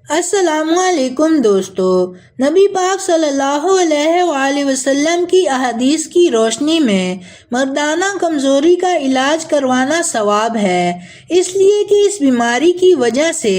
السلام علیکم دوستو، نبی پاک صلی اللہ علیہ وآلہ وسلم کی احادیث کی روشنی میں مردانہ کمزوری کا علاج کروانا ثواب ہے، اس لیے کہ اس بیماری کی وجہ سے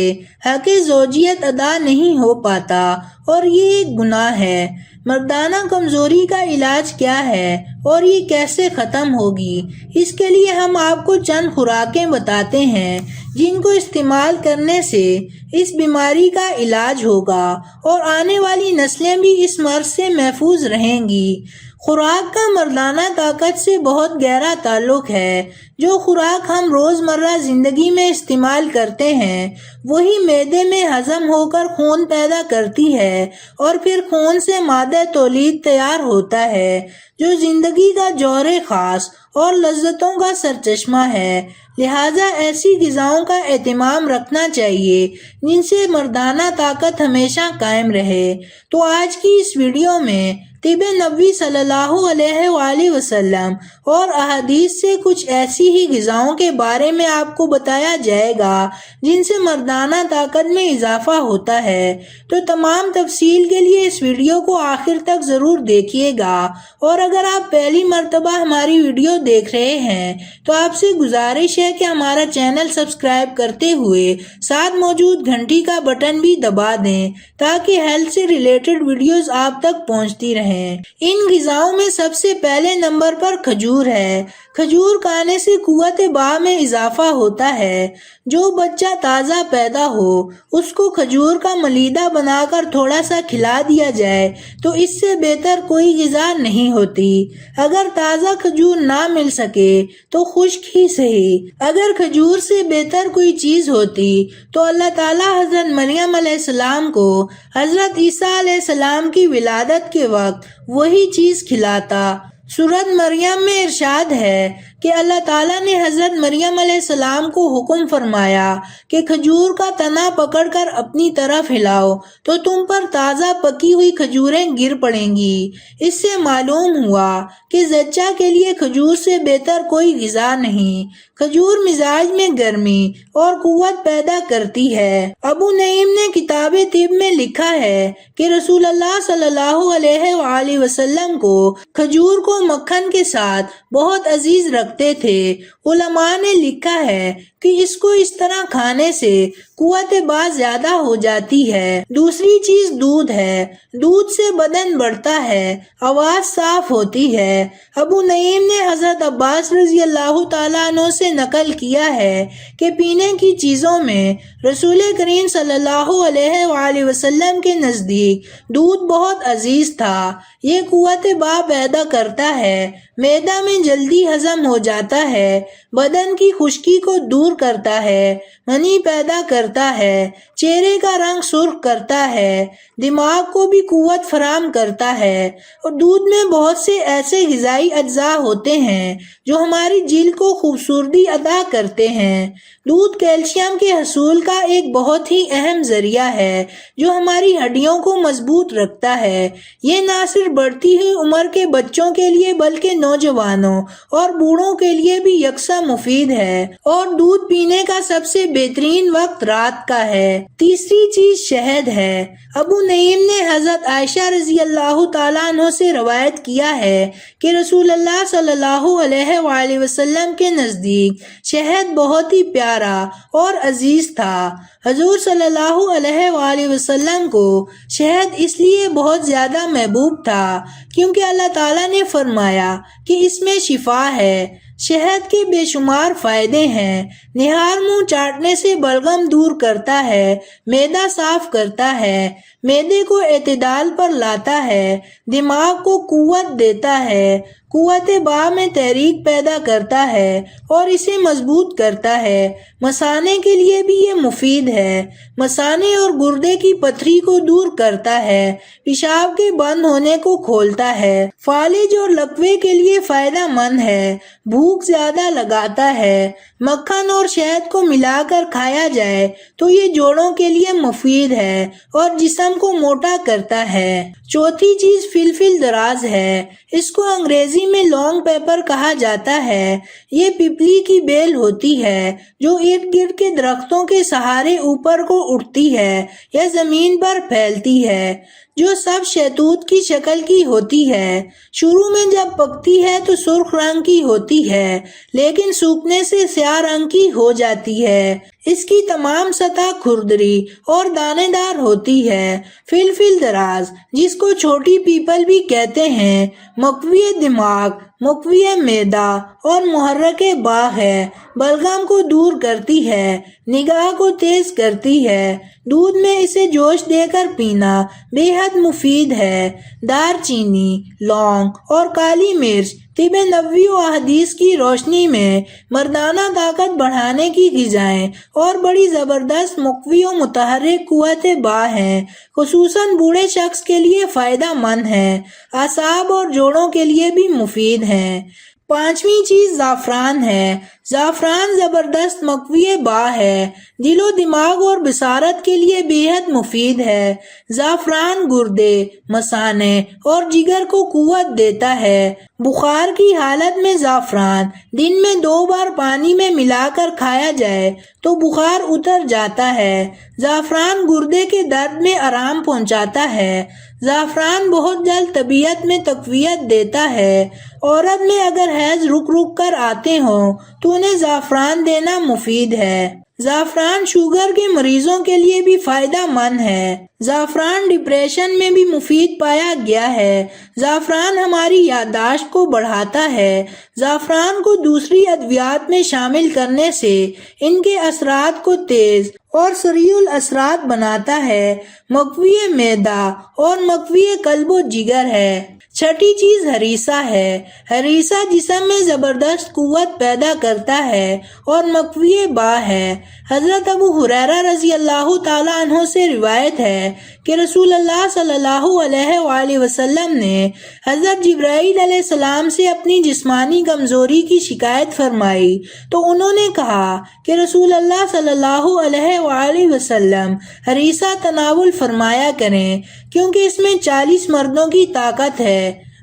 حق زوجیت ادا نہیں ہو پاتا اور یہ ایک گناہ ہے۔ مردانہ کمزوری کا علاج کیا ہے اور یہ کیسے ختم ہوگی؟ اس کے لیے ہم آپ کو چند خوراکیں بتاتے ہیں جن کو استعمال کرنے سے اس بیماری کا علاج ہوگا اور آنے والی نسلیں بھی اس مرض سے محفوظ رہیں گی۔ خوراک کا مردانہ طاقت سے بہت گہرا تعلق ہے۔ جو خوراک ہم روزمرہ زندگی میں استعمال کرتے ہیں وہی معدے میں ہضم ہو کر خون پیدا کرتی ہے اور پھر خون سے مادہ تولید تیار ہوتا ہے جو زندگی کا جوہر خاص اور لذتوں کا سرچشمہ ہے۔ لہٰذا ایسی غذاؤں کا اہتمام رکھنا چاہیے جن سے مردانہ طاقت ہمیشہ قائم رہے۔ تو آج کی اس ویڈیو میں طب نبوی صلی اللہ علیہ وآلہ وسلم اور احادیث سے کچھ ایسی ہی غذاؤں کے بارے میں آپ کو بتایا جائے گا جن سے مردانہ طاقت میں اضافہ ہوتا ہے۔ تو تمام تفصیل کے لیے اس ویڈیو کو آخر تک ضرور دیکھیے گا، اور اگر آپ پہلی مرتبہ ہماری ویڈیو دیکھ رہے ہیں تو آپ سے گزارش ہے کہ ہمارا چینل سبسکرائب کرتے ہوئے ساتھ موجود گھنٹی کا بٹن بھی دبا دیں تاکہ ہیلتھ سے ریلیٹڈ ویڈیوز آپ تک پہنچتی رہیں۔ ان غذاؤں میں سب سے پہلے نمبر پر کھجور ہے۔ کھجور کھانے سے قوت باہ میں اضافہ ہوتا ہے۔ جو بچہ تازہ پیدا ہو اس کو کھجور کا ملیدہ بنا کر تھوڑا سا کھلا دیا جائے تو اس سے بہتر کوئی غذا نہیں ہوتی۔ اگر تازہ کھجور نہ مل سکے تو خشک ہی صحیح۔ اگر کھجور سے بہتر کوئی چیز ہوتی تو اللہ تعالیٰ حضرت مریم علیہ السلام کو حضرت عیسیٰ علیہ السلام کی ولادت کے وقت وہی چیز کھلاتا۔ سورۃ مریم میں ارشاد ہے کہ اللہ تعالیٰ نے حضرت مریم علیہ السلام کو حکم فرمایا کہ کھجور کا تنا پکڑ کر اپنی طرف ہلاؤ تو تم پر تازہ پکی ہوئی کھجوریں گر پڑیں گی۔ اس سے معلوم ہوا کہ زچہ کے لیے کھجور سے بہتر کوئی غذا نہیں۔ کھجور مزاج میں گرمی اور قوت پیدا کرتی ہے۔ ابو نعیم نے کتاب طب میں لکھا ہے کہ رسول اللہ صلی اللہ علیہ وآلہ وسلم کو کھجور کو مکھن کے ساتھ بہت عزیز رکھتے تھے۔ علماء نے لکھا ہے کہ اس کو اس طرح کھانے سے قوت باہ زیادہ ہو جاتی ہے۔ دوسری چیز دودھ ہے۔ دودھ سے بدن بڑھتا ہے، آواز صاف ہوتی ہے۔ ابو نعیم نے حضرت عباس رضی اللہ تعالیٰ عنہ سے نقل کیا ہے کہ پینے کی چیزوں میں رسول کریم صلی اللہ علیہ وآلہ وسلم کے نزدیک دودھ بہت عزیز تھا۔ یہ قوت باہ پیدا کرتا ہے، معدہ میں جلدی ہضم ہو جاتا ہے، بدن کی خشکی کو دور کرتا ہے، منی پیدا کرتا ہے، چہرے کا رنگ سرخ کرتا ہے، دماغ کو بھی قوت فراہم کرتا ہے۔ اور دودھ میں بہت سے ایسے غذائی اجزاء ہوتے ہیں جو ہماری جلد کو خوبصورتی عطا کرتے ہیں۔ دودھ کیلشیم کے حصول کا ایک بہت ہی اہم ذریعہ ہے جو ہماری ہڈیوں کو مضبوط رکھتا ہے۔ یہ نہ صرف بڑھتی ہوئی عمر کے بچوں کے لیے بلکہ نوجوانوں اور بوڑھوں کے لیے بھی یکساں مفید ہے، اور دودھ پینے کا سب سے بہترین وقت رات کا ہے۔ تیسری چیز شہد ہے۔ ابو نعیم نے حضرت عائشہ رضی اللہ تعالیٰ عنہ سے روایت کیا ہے کہ رسول اللہ صلی اللہ علیہ وآلہ وسلم کے نزدیک شہد بہت ہی پیارا اور عزیز تھا۔ حضور صلی اللہ علیہ وآلہ وسلم کو شہد اس لیے بہت زیادہ محبوب تھا کیونکہ اللہ تعالیٰ نے فرمایا کہ اس میں شفا ہے۔ شہد کے بے شمار فائدے ہیں۔ نہار منہ چاٹنے سے بلغم دور کرتا ہے، معدہ صاف کرتا ہے، معدے کو اعتدال پر لاتا ہے، دماغ کو قوت دیتا ہے، قوت باہ میں تحریک پیدا کرتا ہے اور اسے مضبوط کرتا ہے۔ مثانے کے لیے بھی یہ مفید ہے۔ مثانے اور گردے کی پتھری کو دور کرتا ہے، پیشاب کے بند ہونے کو کھولتا ہے، فالج اور لکوے کے لیے فائدہ مند ہے، بھوک زیادہ لگاتا ہے۔ مکھن اور شہد کو ملا کر کھایا جائے تو یہ جوڑوں کے لیے مفید ہے اور جسم کو موٹا کرتا ہے۔ چوتھی چیز فلفل دراز ہے۔ اس کو انگریزی انگریزی میں لانگ پیپر کہا جاتا ہے۔ یہ پپلی کی بیل ہوتی ہے جو ارد گرد کے درختوں کے سہارے اوپر کو اٹھتی ہے یا زمین پر پھیلتی ہے، جو سب شہتوت کی شکل کی ہوتی ہے۔ شروع میں جب پکتی ہے تو سرخ رنگ کی ہوتی ہے، لیکن سوکھنے سے سیاہ رنگ کی ہو جاتی ہے۔ اس کی تمام سطح کھردری اور دانے دار ہوتی ہے۔ فلفل دراز، جس کو چھوٹی پیپل بھی کہتے ہیں، مقوی دماغ، مقوی معدہ اور محرک باہ ہے۔ بلغم کو دور کرتی ہے، نگاہ کو تیز کرتی ہے۔ دودھ میں اسے جوش دے کر پینا بے حد مفید ہے۔ دار چینی، لونگ اور کالی مرچ طب نبوی و احادیث کی روشنی میں مردانہ طاقت بڑھانے کی غذائیں اور بڑی زبردست مقوی و متحرک قوت باہ ہیں، خصوصاً بوڑھے شخص کے لیے فائدہ مند ہیں، اعصاب اور جوڑوں کے لیے بھی مفید ہیں۔ پانچویں چیز زعفران ہے۔ زعفران زبردست مقوی باہ ہے، دل و دماغ اور بصارت کے لیے بے حد مفید ہے۔ زعفران گردے، مثانے اور جگر کو قوت دیتا ہے۔ بخار کی حالت میں زعفران دن میں 2 بار پانی میں ملا کر کھایا جائے تو بخار اتر جاتا ہے۔ زعفران گردے کے درد میں آرام پہنچاتا ہے۔ زعفران بہت جلد طبیعت میں تقویت دیتا ہے۔ عورت میں اگر حیض رک رک کر آتے ہوں تو انہیں زعفران دینا مفید ہے۔ زعفران شوگر کے مریضوں کے لیے بھی فائدہ مند ہے۔ زعفران ڈپریشن میں بھی مفید پایا گیا ہے۔ زعفران ہماری یادداشت کو بڑھاتا ہے۔ زعفران کو دوسری ادویات میں شامل کرنے سے ان کے اثرات کو تیز اور سریع الاثرات بناتا ہے۔ مقوی معدہ اور مقوی قلب و جگر ہے۔ چھٹی چیز ہریسہ ہے۔ ہریسہ جسم میں زبردست قوت پیدا کرتا ہے اور مقوی باہ ہے۔ حضرت ابو ہریرہ رضی اللہ تعالیٰ عنہ سے روایت ہے کہ رسول اللہ صلی اللہ علیہ وآلہ وسلم نے حضرت جبرائیل علیہ السلام سے اپنی جسمانی کمزوری کی شکایت فرمائی تو انہوں نے کہا کہ رسول اللہ صلی اللہ علیہ وآلہ وسلم ہریسہ تناول فرمایا کریں، کیونکہ اس میں 40 مردوں کی طاقت ہے۔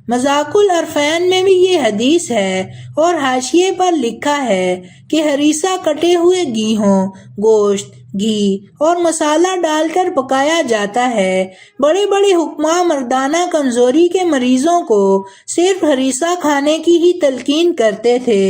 مذاق العرفین میں بھی یہ حدیث ہے اور حاشیے پر لکھا ہے کہ ہریسہ کٹے ہوئے گیہوں، گوشت، گھی اور مسالہ ڈال کر پکایا جاتا ہے۔ بڑے بڑے حکماء مردانہ کمزوری کے مریضوں کو صرف ہریسہ کھانے کی ہی تلقین کرتے تھے۔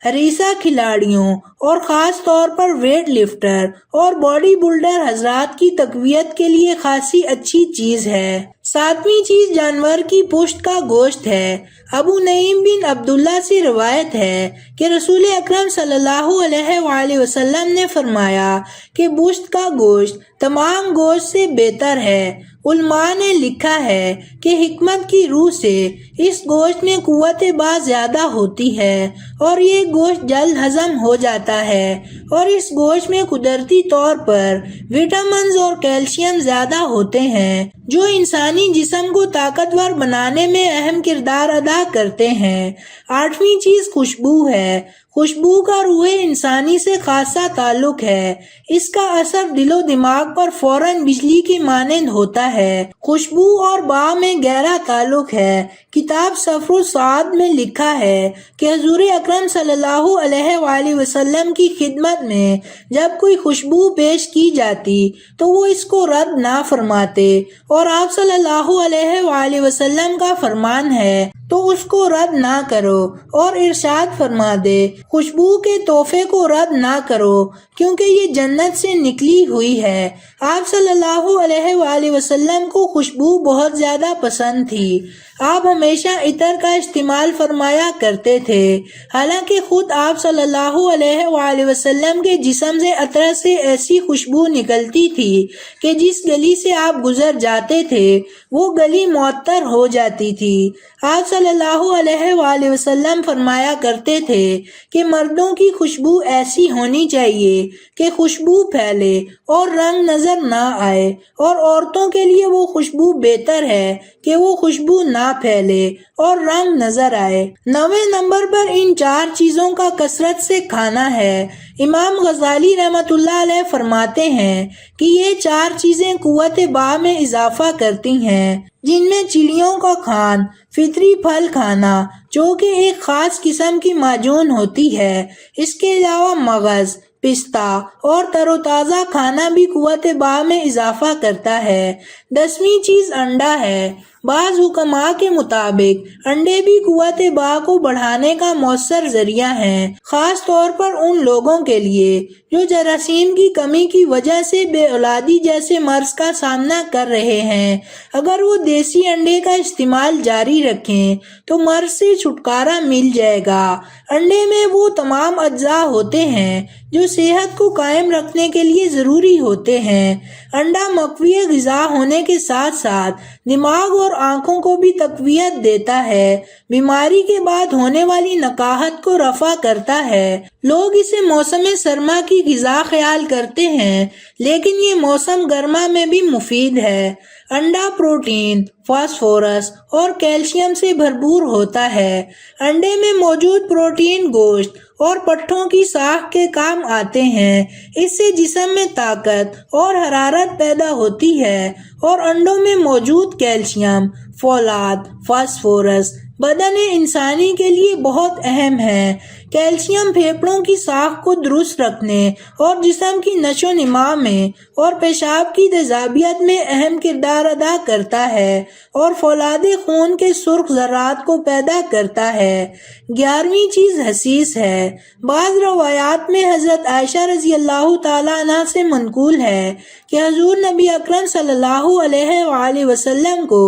ہریسہ کھلاڑیوں اور خاص طور پر ویٹ لفٹر اور باڈی بلڈر حضرات کی تقویت کے لیے خاصی اچھی چیز ہے۔ ساتویں چیز جانور کی پشت کا گوشت ہے۔ ابو نعیم بن عبداللہ سے روایت ہے کہ رسول اکرم صلی اللہ علیہ وآلہ وسلم نے فرمایا کہ پشت کا گوشت تمام گوشت سے بہتر ہے۔ علماء نے لکھا ہے کہ حکمت کی روح سے اس گوشت میں قوت باہ زیادہ ہوتی ہے اور یہ گوشت جلد ہضم ہو جاتا ہے، اور اس گوشت میں قدرتی طور پر وٹامنز اور کیلشیم زیادہ ہوتے ہیں جو انسانی جسم کو طاقتور بنانے میں اہم کردار ادا کرتے ہیں۔ آٹھویں چیز خوشبو ہے۔ خوشبو کا روح انسانی سے خاصا تعلق ہے۔ اس کا اثر دل و دماغ پر فوراً بجلی کی مانند ہوتا ہے۔ خوشبو اور باہ میں گہرا تعلق ہے۔ کتاب سفر السعاد میں لکھا ہے کہ حضور اکرم صلی اللہ علیہ وآلہ وسلم کی خدمت میں جب کوئی خوشبو پیش کی جاتی تو وہ اس کو رد نہ فرماتے، اور آپ صلی اللہ علیہ وآلہ وسلم کا فرمان ہے تو اس کو رد نہ کرو، اور ارشاد فرما دے خوشبو کے تحفے کو رد نہ کرو کیونکہ یہ جنت سے نکلی ہوئی ہے۔ آپ صلی اللہ علیہ وآلہ وسلم کو خوشبو بہت زیادہ پسند تھی۔ آپ ہمیشہ عطر کا استعمال فرمایا کرتے تھے، حالانکہ خود آپ صلی اللہ علیہ وآلہ وسلم کے جسم سے عطر سے ایسی خوشبو نکلتی تھی کہ جس گلی سے آپ گزر جاتے تھے وہ گلی معطر ہو جاتی تھی۔ آپ صلی اللہ علیہ وآلہ وسلم فرمایا کرتے تھے کہ مردوں کی خوشبو ایسی ہونی چاہیے کہ خوشبو پھیلے اور رنگ نظر نہ آئے، اور عورتوں کے لیے وہ خوشبو بہتر ہے کہ وہ خوشبو نہ پھیلے اور رنگ نظر آئے۔ 9ویں نمبر پر ان 4 چیزوں کا کثرت سے کھانا ہے۔ امام غزالی رحمۃ اللہ علیہ فرماتے ہیں کہ یہ 4 چیزیں قوت با میں اضافہ کرتی ہیں، جن میں چڑیوں کا کھان، فطری پھل کھانا جو کہ ایک خاص قسم کی معجون ہوتی ہے، اس کے علاوہ مغز، پستہ اور تر و تازہ کھانا بھی قوت با میں اضافہ کرتا ہے۔ 10ویں چیز انڈا ہے۔ بعض حکماء کے مطابق انڈے بھی قوت با کو بڑھانے کا مؤثر ذریعہ ہیں، خاص طور پر ان لوگوں کے لیے جو جراثیم کی کمی کی وجہ سے بے اولادی جیسے مرض کا سامنا کر رہے ہیں۔ اگر وہ دیسی انڈے کا استعمال جاری رکھیں تو مرض سے چھٹکارا مل جائے گا۔ انڈے میں وہ تمام اجزاء ہوتے ہیں جو صحت کو قائم رکھنے کے لیے ضروری ہوتے ہیں۔ انڈا مقوی غذا ہونے کے ساتھ ساتھ دماغ اور آنکھوں کو بھی تقویت دیتا ہے، بیماری کے بعد ہونے والی نقاہت کو رفع کرتا ہے۔ لوگ اسے موسم سرما کی غذا خیال کرتے ہیں، لیکن یہ موسم گرما میں بھی مفید ہے۔ انڈا پروٹین، فاسفورس اور کیلشیم سے بھرپور ہوتا ہے۔ انڈے میں موجود پروٹین گوشت اور پٹھوں کی ساخت کے کام آتے ہیں۔ اس سے جسم میں طاقت اور حرارت پیدا ہوتی ہے، اور انڈوں میں موجود کیلشیم، فولاد، فاسفورس بدن انسانی کے لیے بہت اہم ہے۔ کیلشیم پھیپھڑوں کی ساخت کو درست رکھنے اور جسم کی نشو و نما میں اور پیشاب کی تیزابیت میں اہم کردار ادا کرتا ہے، اور فولاد خون کے سرخ ذرات کو پیدا کرتا ہے۔ 11ویں چیز حسیس ہے۔ بعض روایات میں حضرت عائشہ رضی اللہ تعالیٰ عنہ سے منقول ہے کہ حضور نبی اکرم صلی اللہ علیہ وآلہ وسلم کو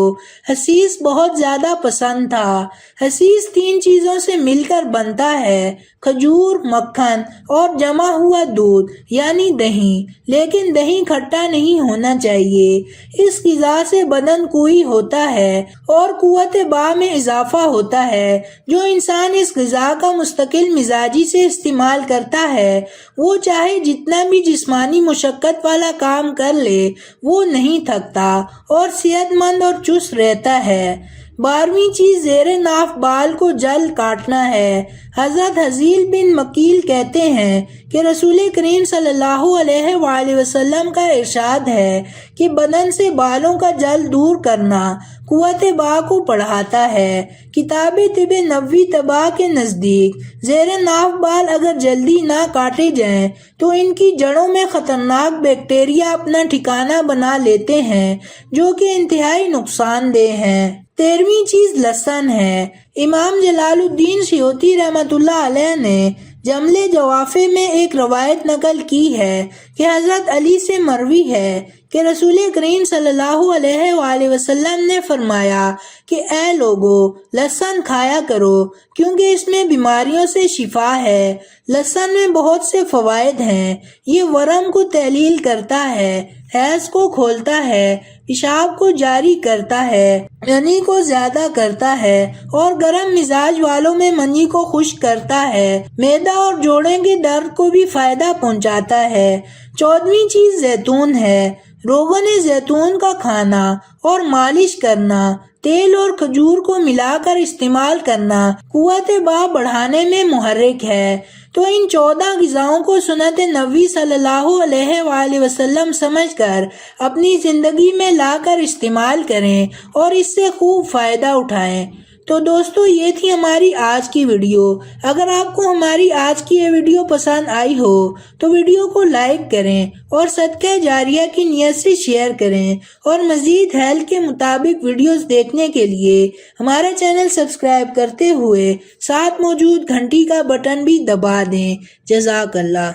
حسیس بہت زیادہ پسند تھا۔ حسیس 3 چیزوں سے مل کر بنتا ہے: کھجور، مکھن اور جمع ہوا دودھ یعنی دہی، لیکن دہی کھٹا نہیں ہونا چاہیے۔ اس غذا سے بدن قوی ہوتا ہے اور قوت با میں اضافہ ہوتا ہے۔ جو انسان اس غذا کا مستقل مزاجی سے استعمال کرتا ہے، وہ چاہے جتنا بھی جسمانی مشقت والا کام کر لے، وہ نہیں تھکتا اور صحت مند اور چست رہتا ہے۔ 12ویں چیز زیر ناف بال کو جلد کاٹنا ہے۔ حضرت حزیل بن مکیل کہتے ہیں کہ رسول کریم صلی اللہ علیہ وآلہ وسلم کا ارشاد ہے کہ بدن سے بالوں کا جلد دور کرنا قوت با کو بڑھاتا ہے۔ کتاب طب نبوی طبع کے نزدیک زیر ناف بال اگر جلدی نہ کاٹے جائیں تو ان کی جڑوں میں خطرناک بیکٹیریا اپنا ٹھکانہ بنا لیتے ہیں، جو کہ انتہائی نقصان دہ ہیں۔ 13ویں چیز لہسن ہے۔ امام جلال الدین سیوطی رحمۃ اللہ علیہ نے جملے جوافے میں ایک روایت نقل کی ہے کہ حضرت علی سے مروی ہے کہ رسول کریم صلی اللہ علیہ وآلہ وسلم نے فرمایا کہ اے لوگو، لہسن کھایا کرو کیونکہ اس میں بیماریوں سے شفا ہے۔ لہسن میں بہت سے فوائد ہیں۔ یہ ورم کو تحلیل کرتا ہے، حیض کو کھولتا ہے، پیشاب کو جاری کرتا ہے، منی کو زیادہ کرتا ہے اور گرم مزاج والوں میں منی کو خشک کرتا ہے۔ معدہ اور جوڑوں کے درد کو بھی فائدہ پہنچاتا ہے۔ 14ویں چیز زیتون ہے۔ روغن زیتون کا کھانا اور مالش کرنا، تیل اور کھجور کو ملا کر استعمال کرنا قوت با بڑھانے میں محرک ہے۔ تو ان 14 غذاؤں کو سنت نبوی صلی اللہ علیہ وآلہ وسلم سمجھ کر اپنی زندگی میں لا کر استعمال کریں اور اس سے خوب فائدہ اٹھائیں۔ تو دوستو، یہ تھی ہماری آج کی ویڈیو۔ اگر آپ کو ہماری آج کی یہ ویڈیو پسند آئی ہو تو ویڈیو کو لائک کریں اور صدقہ جاریہ کی نیت سے شیئر کریں، اور مزید ہیلتھ کے مطابق ویڈیوز دیکھنے کے لیے ہمارا چینل سبسکرائب کرتے ہوئے ساتھ موجود گھنٹی کا بٹن بھی دبا دیں۔ جزاک اللہ۔